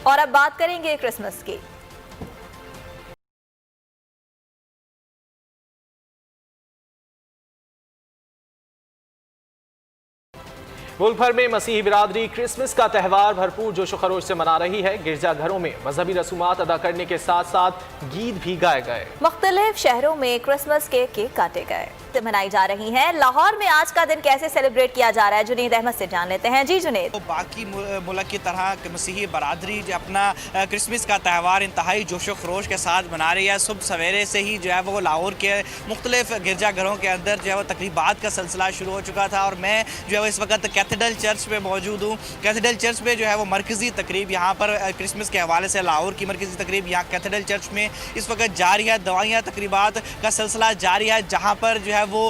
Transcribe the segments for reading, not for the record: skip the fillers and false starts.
और अब बात करेंगे क्रिसमस की। मुल्क भर में मसीही बिरादरी क्रिसमस का त्यौहार भरपूर जोशो खरोश से मना रही है। गिरजाघरों में मजहबी रसूमात अदा करने के साथ साथ गीत भी गाए गए। मुख्तलिफ शहरों में क्रिसमस के केक काटे गए, मनाई जा रही है। लाहौर में आज का दिन कैसे सेलिब्रेट किया जा रहा है, जुनेद अहमद से जान लेते हैं। जी जुनेद। तो बाकी मुल्क की तरह मसीही बरादरी जो अपना क्रिसमस का त्यौहार इंतहाई जोशो खरोश के साथ मना रही है। सुबह सवेरे से ही जो है वो लाहौर के मुख्तलिफ गिरजाघरों के अंदर जो है वो तकरीबात का सिलसिला शुरू हो चुका था और मैं जो है वो इस वक्त कैथेड्रल चर्च पे मौजूद हूँ। कैथेड्रल चर्च पे जो है वो मरकज़ी तकरीब यहाँ पर क्रिसमस के हवाले से लाहौर की मरकज़ी तकरीब यहाँ कैथेड्रल चर्च में इस वक्त जारी है। दवाइयाँ तकरीबात का सिलसिला जारी है, जहाँ पर जो है वो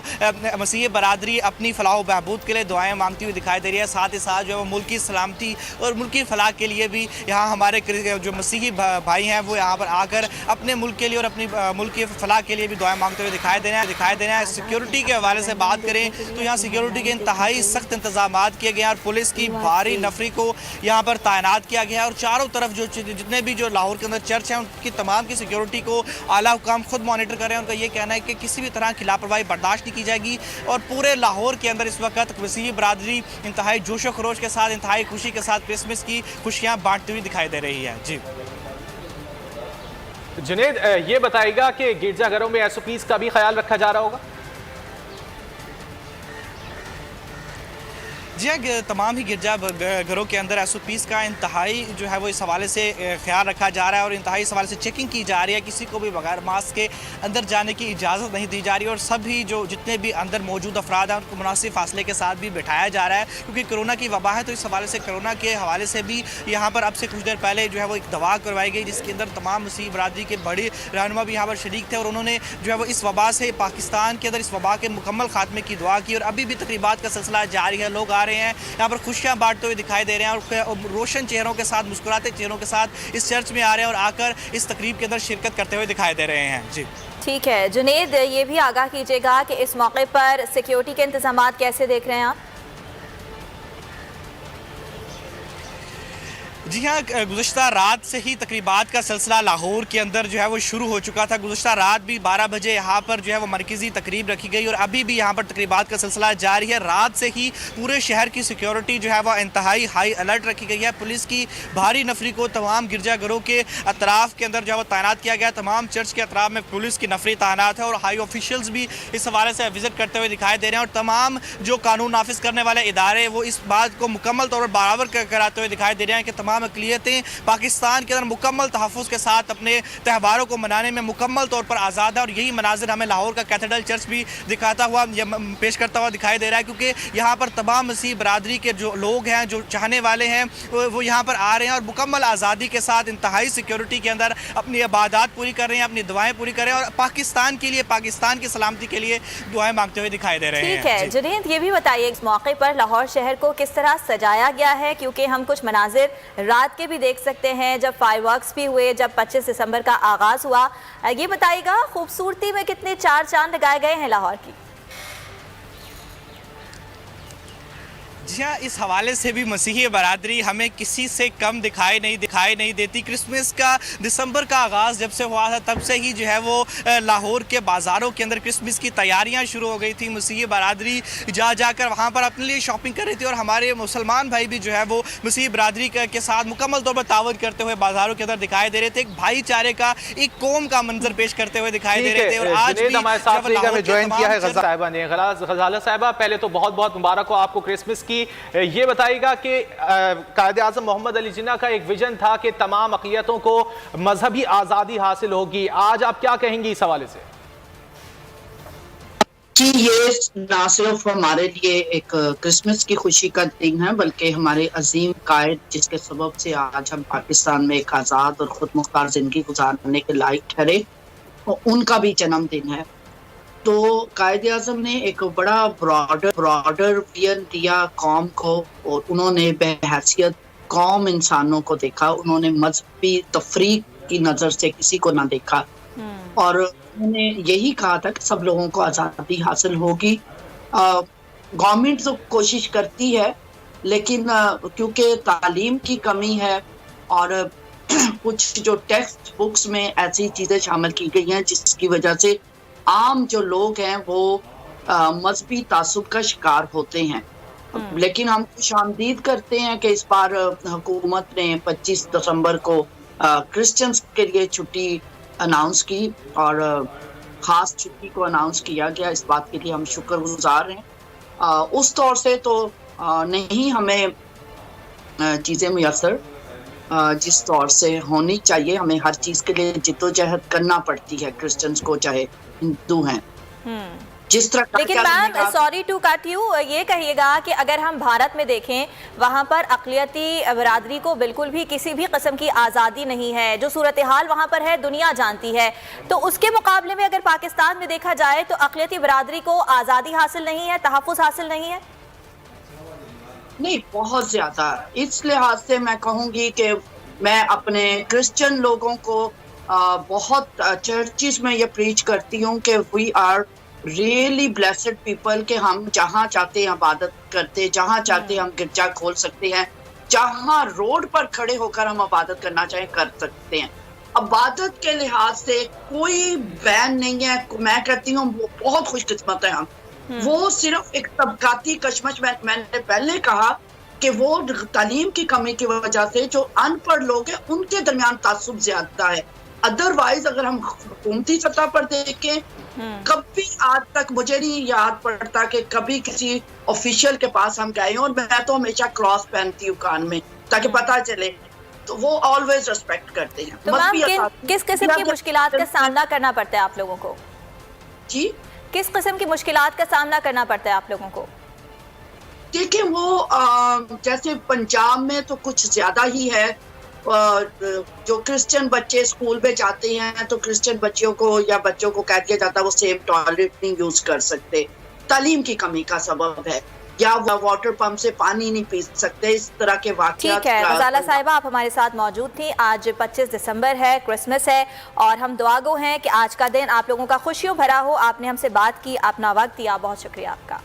मसीही बरादरी अपनी फलाह बहबूद के लिए दुआएं मांगती हुई दिखाई दे रही है। साथ ही साथ जो है वो मुल्क की सलामती और मुल्क की फलाह के लिए भी यहाँ हमारे जो मसीही भाई हैं वो यहाँ पर आकर अपने मुल्क के लिए और अपनी मुल्क की फलाह के लिए भी दुआएं मांगते हुए दिखाई दे रहे हैं। सिक्योरिटी के हवाले से बात करें तो यहाँ सिक्योरिटी के इंतहाई सख्त इंतजाम किए गए हैं और पुलिस की भारी नफरी को यहाँ पर तैनात किया गया है और चारों तरफ जो जितने भी जो लाहौर के अंदर चर्च हैं उनकी तमाम की सिक्योरिटी को आला हुकाम खुद मॉनिटर कर रहे हैं। उनका ये कहना है कि किसी भी तरह की लापरवाही बर्दाश्त नहीं की जाएगी और पूरे लाहौर के अंदर इस वक्त मसीही बरादरी इंतहाई जोशो खरोश के साथ, इंतहाई खुशी के साथ क्रिसमस की खुशियाँ बांटती हुई दिखाई दे रही है। जी जुनेद, ये बताएगा कि गिरजाघरों में SOPs का भी ख्याल रखा जा रहा होगा? जी हाँ, तमाम ही गिरजा घरों के अंदर SOPs का इंतहाई जो है वो इस हवाले से ख्याल रखा जा रहा है और इंतहाई इस हवाले से चेकिंग की जा रही है। किसी को भी बगैर मास्क के अंदर जाने की इजाज़त नहीं दी जा रही और सभी जो जितने भी अंदर मौजूद अफराद हैं उनको मुनासिब फासले के साथ भी बैठाया जा रहा है, क्योंकि कोरोना की वबा है। तो इस हवाले से कोरोना के हवाले से भी यहाँ पर अब से कुछ देर पहले जो है वो एक दवा करवाई गई, जिसके अंदर तमाम मसीही बरादरी के बड़ी रहनुमा भी यहाँ पर शरीक थे और उन्होंने जो है वो इस वबा से पाकिस्तान के अंदर इस वबा के मुकम्मल खात्मे की दुआ की और अभी भी तकरीबात का सिलसिला जारी है। लोग आ रहे हैं यहाँ पर खुशियाँ बांटते हुए दिखाई दे रहे हैं और रोशन चेहरों के साथ, मुस्कुराते चेहरों के साथ इस चर्च में आ रहे हैं और आकर इस तकरीब के अंदर शिरकत करते हुए दिखाई दे रहे हैं। जी ठीक है जुनेद, ये भी आगाह कीजिएगा कि इस मौके पर सिक्योरिटी के इंतजाम कैसे देख रहे हैं आप? जी हाँ, गुज़श्ता रात से ही तकरीबात का सिलसिला लाहौर के अंदर जो है वो शुरू हो चुका था। गुज़श्ता रात भी 12 बजे यहाँ पर जो है वो मरकज़ी तकरीब रखी गई और अभी भी यहाँ पर तकरीबात का सिलसिला जारी है। रात से ही पूरे शहर की सिक्योरिटी जो है वो इंतहाई हाई अलर्ट रखी गई है। पुलिस की भारी नफरी को तमाम गिरजाघरों के अतराफ़ के अंदर जो है वो तैनात किया गया। तमाम चर्च के अतराफ़ में पुलिस की नफरी तैनात है और हाई ऑफिशियल्स भी इस हवाले से विज़िट करते हुए दिखाई दे रहे हैं और तमाम जो कानून नाफिज करने वाले इदारे वो इस बात को मुकम्मल तौर पर बराबर कराते हुए दिखाई दे रहे हैं कि तमाम अक़लियतें पाकिस्तान के अंदर मुकम्मल तहफ़्फ़ुज़ के साथ अपने त्यौहारों को मनाने में मुकम्मल तौर पर आज़ाद है और यही मनाजिर हमें लाहौर का कैथेड्रल चर्च भी दिखाता हुआ पेश करता हुआ दिखाई दे रहा है, क्योंकि यहाँ पर तमाम मसीही बरादरी के जो लोग हैं, जो चाहने वाले हैं, वो यहाँ पर आ रहे हैं और मुकम्मल आज़ादी के साथ इंतहाई सिक्योरिटी के अंदर अपनी इबादत पूरी कर रहे हैं, अपनी दुआएँ पूरी कर रहे हैं और पाकिस्तान के लिए, पाकिस्तान की सलामती के लिए दुआएँ मांगते हुए दिखाई दे रहे हैं। ठीक है जुनेद, ये भी बताइए इस मौके पर लाहौर शहर को किस तरह सजाया गया है, क्योंकि हम कुछ मनाजिर रात के भी देख सकते हैं जब फायरवर्क्स भी हुए, जब 25 दिसंबर का आगाज़ हुआ। ये बताइएगा खूबसूरती में कितने चार चांद लगाए गए हैं लाहौर की? जी हाँ, इस हवाले से भी मसीही बरादरी हमें किसी से कम दिखाई नहीं देती। क्रिसमस का दिसंबर का आगाज़ जब से हुआ था तब से ही जो है वो लाहौर के बाज़ारों के अंदर क्रिसमस की तैयारियां शुरू हो गई थी। मसीही बरादरी जाकर वहाँ पर अपने लिए शॉपिंग कर रही थी और हमारे मुसलमान भाई भी जो है वो मसीही बरादरी के साथ मुकम्मल तौर पर तावत करते हुए बाज़ारों के अंदर दिखाई दे रहे थे। एक भाईचारे का, एक कौम का मंजर पेश करते हुए दिखाई दे रहे थे। और आज भी हमारे साथ ज्वाइन किया है गज़ाला साहिबा, पहले तो बहुत बहुत मुबारक हो आपको क्रिसमस की। ये बताइएगा कि कायदे आज़म मोहम्मद अली जिन्ना का एक विजन था कि तमाम अक़लियतों को मजहबी आज़ादी हासिल होगी, आज आप क्या कहेंगी इस हवाले से? जी, ये ना सिर्फ हमारे लिए एक क्रिसमस की खुशी का दिन है, बल्कि हमारे अजीम कायद जिसके सबब से आज हम पाकिस्तान में एक आज़ाद और खुद मुख्तार ज़िंदगी गुजारने के लायक ठहरे, उनका भी जन्मदिन है। तो कायदे आज़म ने एक बड़ा ब्रॉडर विजन दिया कौम को और उन्होंने बहैसियत कौम इंसानों को देखा। उन्होंने मजहबी तफरीक की नज़र से किसी को ना देखा और उन्होंने यही कहा था कि सब लोगों को आज़ादी हासिल होगी। गवर्नमेंट तो कोशिश करती है, लेकिन क्योंकि तालीम की कमी है और कुछ जो टेक्स्ट बुक्स में ऐसी चीजें शामिल की गई हैं जिसकी वजह से आम जो लोग हैं वो मजहबी तासुब का शिकार होते हैं। लेकिन हम खुशामदीद करते हैं कि इस बार हुकूमत ने 25 दिसंबर को क्रिश्चियंस के लिए छुट्टी अनाउंस की और खास छुट्टी को अनाउंस किया गया। इस बात के लिए हम शुक्रगुजार हैं। उस तौर से तो नहीं हमें चीज़ें मुयसर जिस तौर से होनी चाहिए। हमें हर चीज़ के लिए जिद्दोजहद करना पड़ती है, क्रिश्चियंस को चाहे हिंदू हैं। जिस तरह लेकिन ma'am, sorry to cut you, ये कहिएगा कि अगर हम भारत में देखें वहाँ पर अक़लियती बरादरी को बिल्कुल भी किसी भी किस्म की आज़ादी नहीं है। जो सूरत हाल वहाँ पर है दुनिया जानती है, तो उसके मुकाबले में अगर पाकिस्तान में देखा जाए तो अक़लियती बरादरी को आज़ादी हासिल नहीं है, तहफ़्फ़ुज़ हासिल नहीं है। नहीं, बहुत ज्यादा। इस लिहाज से मैं कहूँगी कि मैं अपने क्रिश्चियन लोगों को बहुत चर्चिस में ये प्रीच करती हूँ कि we are really blessed people, कि हम जहाँ चाहते हैं इबादत करते, जहाँ चाहते हैं हम गिरजा खोल सकते हैं, जहाँ रोड पर खड़े होकर हम इबादत करना चाहें कर सकते हैं। इबादत के लिहाज से कोई बैन नहीं है। मैं कहती हूँ वो बहुत खुशकिस्मत है हम। वो सिर्फ एक तबकाती कशमश, मैंने पहले कहा कि वो तालीम की कमी की वजह से जो अनपढ़ लोग हैं उनके दरमियान तासुब ज्यादा है। अदरवाइज अगर हम हुकूमती सतह पर देखें, कभी आज तक मुझे नहीं याद पड़ता कि कभी किसी ऑफिशियल के पास हम गए और मैं तो हमेशा क्रॉस पहनती हूँ कान में ताकि पता चले, तो वो ऑलवेज रिस्पेक्ट करते हैं। तो मैम, किस किस्म की मुश्किलात का सामना करना पड़ता है आप लोगों को? जी, किस किस्म की मुश्किलात का सामना करना पड़ता है आप लोगों को? देखिए, वो जैसे पंजाब में तो कुछ ज्यादा ही है। जो क्रिश्चियन बच्चे स्कूल में जाते हैं तो क्रिश्चियन बच्चों को या बच्चों को कह दिया जाता है वो सेम टॉयलेट नहीं यूज कर सकते। तालीम की कमी का सबब है, या वाटर पंप से पानी नहीं पी सकते। इस तरह के वाक़यात। ठीक है गजाला साहिबा, आप हमारे साथ मौजूद थी। आज 25 दिसंबर है, क्रिसमस है, और हम दुआगो हैं कि आज का दिन आप लोगों का खुशियों भरा हो। आपने हमसे बात की, अपना वक्त दिया, बहुत शुक्रिया आपका।